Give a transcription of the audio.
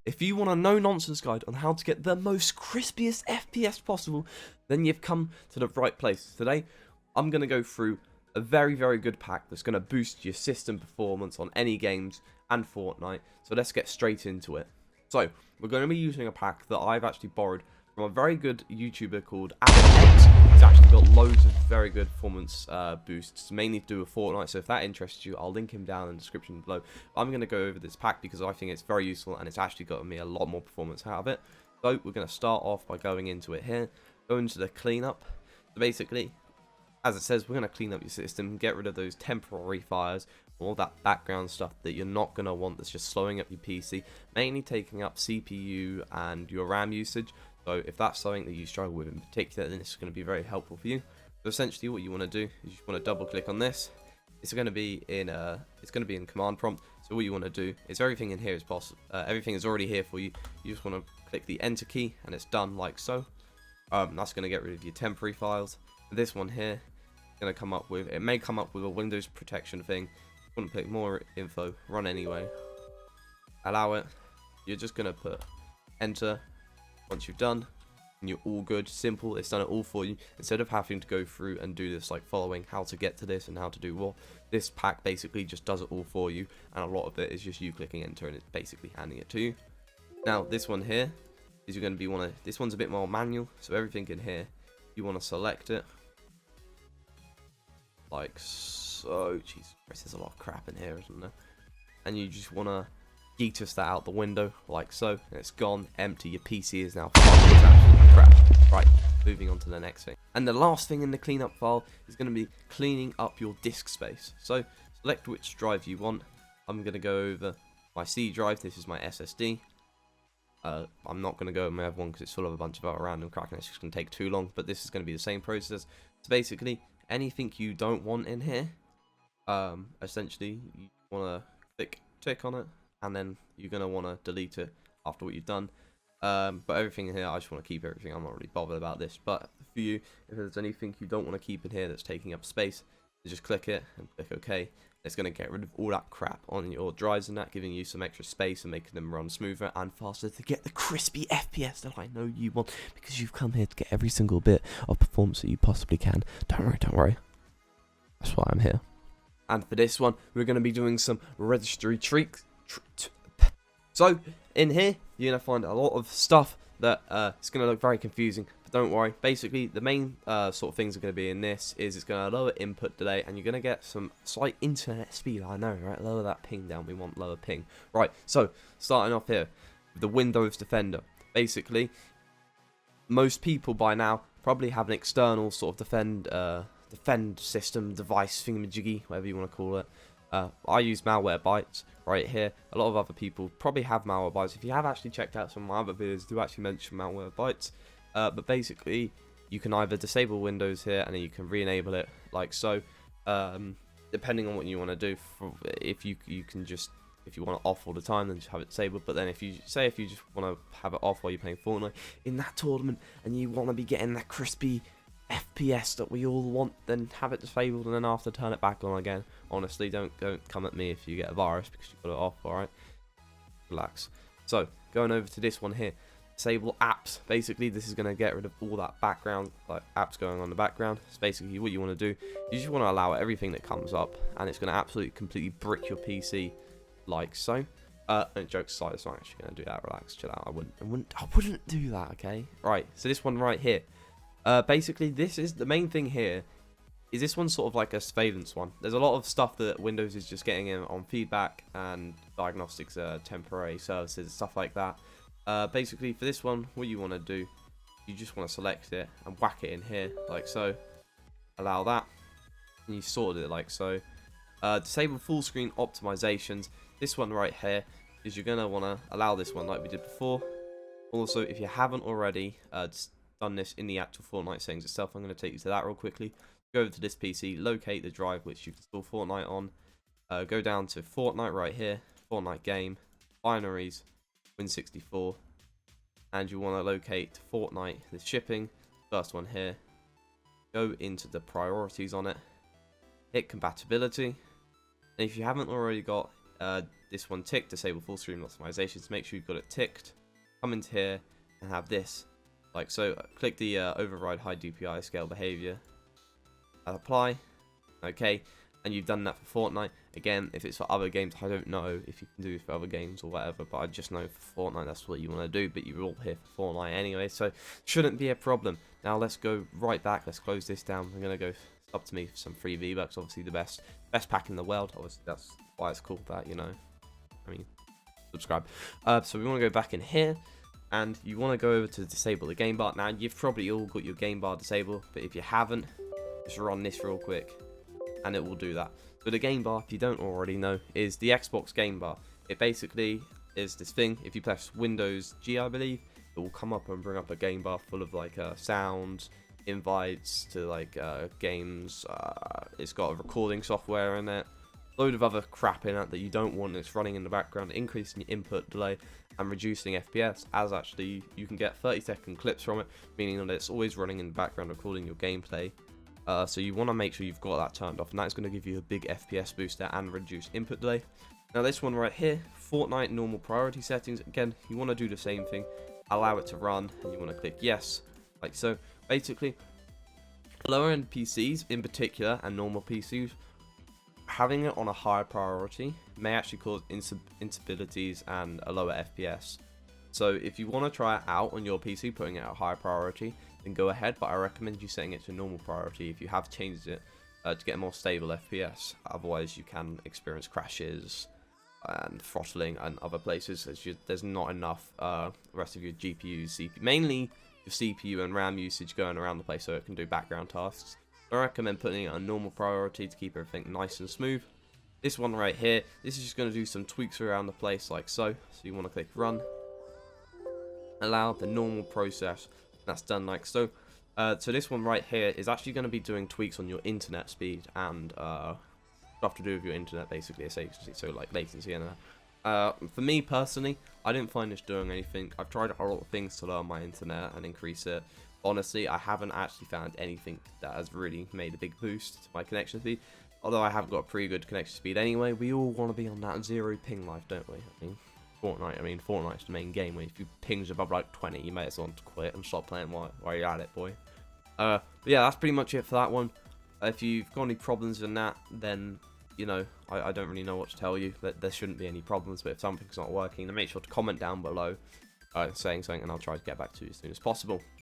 If you want a no-nonsense guide on how to get the most crispiest FPS possible, then you've come to the right place. Today, I'm going to go through a very, very good pack that's going to boost your system performance on any games and Fortnite. So let's get straight into it. So, we're going to be using a pack that I've actually borrowed from a very good YouTuber called X. He's actually got loads of very good performance boosts, mainly to do with Fortnite. So if that interests you, I'll link him down in the description below. I'm going to go over this pack because I think it's very useful and it's actually gotten me a lot more performance out of it. So we're going to start off by going into it here, go into the cleanup. So basically, as it says, we're going to clean up your system, get rid of those temporary fires, all that background stuff that you're not going to want that's just slowing up your PC, mainly taking up CPU and your RAM usage. So if that's something that you struggle with in particular, then this is going to be very helpful for you. So essentially what you want to do is you just want to double click on this. It's going to be in command prompt. So what you want to do is everything in here is possible. Everything is already here for you. You just want to click the enter key and it's done like so. That's going to get rid of your temporary files. This one here is going to come up with, it may come up with a Windows protection thing. You want to click more info, run anyway, allow it. You're just going to put enter. Once you've done, and you're all good, simple, it's done it all for you. Instead of having to go through and do this, like following how to get to this and how to do what, this pack basically just does it all for you, and a lot of it is just you clicking enter and it's basically handing it to you. Now this one here is you're going to be this one's a bit more manual, so everything in here you want to select it like so. Jesus Christ, there's a lot of crap in here, isn't there? And you just want to yeetus that out the window like so, and it's gone, empty. Your PC is now fucking absolutely crap. Right, moving on to the next thing. And the last thing in the cleanup file is going to be cleaning up your disk space. So select which drive you want. I'm going to go over my C drive. This is my SSD. I'm not going to go with my other one because it's full of a bunch of other random crap and it's just going to take too long, but this is going to be the same process. So basically, anything you don't want in here, essentially you want to tick on it, and then you're going to want to delete it after what you've done. But everything in here, I just want to keep everything. I'm not really bothered about this. But for you, if there's anything you don't want to keep in here that's taking up space, you just click it and click OK. It's going to get rid of all that crap on your drives and that, giving you some extra space and making them run smoother and faster to get the crispy FPS that I know you want, because you've come here to get every single bit of performance that you possibly can. Don't worry. That's why I'm here. And for this one, we're going to be doing some registry tricks. So in here you're going to find a lot of stuff that it's going to look very confusing, but don't worry. Basically the main sort of things are going to be in this is it's going to lower input delay and you're going to get some slight internet speed. I know, right? Lower that ping down. We want lower ping. Right, so starting off here with the Windows Defender. Basically most people by now probably have an external sort of defend system device thingamajiggy, whatever you want to call it. I use Malwarebytes right here. A lot of other people probably have Malwarebytes. If you have actually checked out some of my other videos, do actually mention Malwarebytes. But basically, you can either disable Windows here and then you can re-enable it like so. Depending on what you want to do. If you want it off all the time, then just have it disabled. But then if you just want to have it off while you're playing Fortnite in that tournament and you want to be getting that crispy FPS that we all want, then have it disabled and then after turn it back on again. Honestly, don't come at me if you get a virus because you put it off. Alright, relax. So going over to this one here, disable apps. Basically this is going to get rid of all that background, like apps going on in the background. It's basically what you want to do. You just want to allow everything that comes up, and it's going to absolutely completely brick your PC like so. And jokes aside, it's not actually going to do that. Relax, chill out. I wouldn't do that. Okay, right. So this one right here. Basically, this is the main thing here. Is this one sort of like a surveillance one? There's a lot of stuff that Windows is just getting in on feedback and diagnostics, temporary services, stuff like that. Basically, for this one, what you want to do, you just want to select it and whack it in here like so. Allow that, and you sorted it like so. Disable full screen optimizations. This one right here is you're gonna want to allow this one like we did before. Also, if you haven't already done this in the actual Fortnite settings itself, I'm going to take you to that real quickly. Go over to this PC, locate the drive which you've installed Fortnite on, go down to Fortnite right here, Fortnite game, binaries, Win64, and you want to locate Fortnite, the shipping, first one here, go into the priorities on it, hit compatibility, and if you haven't already got this one ticked, disable full screen optimizations. Make sure you've got it ticked. Come into here and have this, like so. Click the override high DPI scale behavior. Apply. Okay, and you've done that for Fortnite. Again, if it's for other games, I don't know if you can do it for other games or whatever, but I just know for Fortnite that's what you want to do. But you're all here for Fortnite anyway, so shouldn't be a problem. Now let's go right back. Let's close this down. I'm gonna go up to me for some free V-Bucks. Obviously the best pack in the world. Obviously that's why it's called that, you know. I mean, subscribe. So we want to go back in here, and you want to go over to disable the game bar. Now you've probably all got your game bar disabled, but if you haven't, just run this real quick, and it will do that. So the game bar, if you don't already know, is the Xbox game bar. It basically is this thing. If you press Windows G, I believe, it will come up and bring up a game bar full of like sounds, invites to like games. It's got a recording software in it, load of other crap in it that you don't want. It's running in the background, increasing your input delay and reducing FPS. As actually you can get 30-second clips from it, meaning that it's always running in the background recording your gameplay. So you want to make sure you've got that turned off, and that's going to give you a big FPS booster and reduce input delay. Now this one right here, Fortnite normal priority settings. Again, you want to do the same thing, allow it to run, and you want to click yes, like so. Basically, lower end PCs in particular and normal PCs, having it on a higher priority may actually cause instabilities and a lower FPS. So if you want to try it out on your PC, putting it at a higher priority, then go ahead, but I recommend you setting it to normal priority if you have changed it to get a more stable FPS. Otherwise you can experience crashes and throttling and other places. There's not enough rest of your GPU, CPU, mainly your CPU and RAM usage going around the place, so it can do background tasks. I recommend putting it on normal priority to keep everything nice and smooth. This one right here, this is just going to do some tweaks around the place like so. So you want to click run, allow the normal process. That's done like so. So this one right here is actually going to be doing tweaks on your internet speed and stuff to do with your internet, basically, so like latency and that. For me personally, I didn't find this doing anything. I've tried a lot of things to lower my internet and increase it. Honestly, I haven't actually found anything that has really made a big boost to my connection speed. Although I have got a pretty good connection speed anyway. We all want to be on that 0 ping life, don't we? I mean, Fortnite's the main game where if you pings above like 20, you may as well quit and stop playing while you're at it, boy. But yeah, that's pretty much it for that one. If you've got any problems in that, then, you know, I don't really know what to tell you. That there shouldn't be any problems, but if something's not working, then make sure to comment down below saying something, and I'll try to get back to you as soon as possible.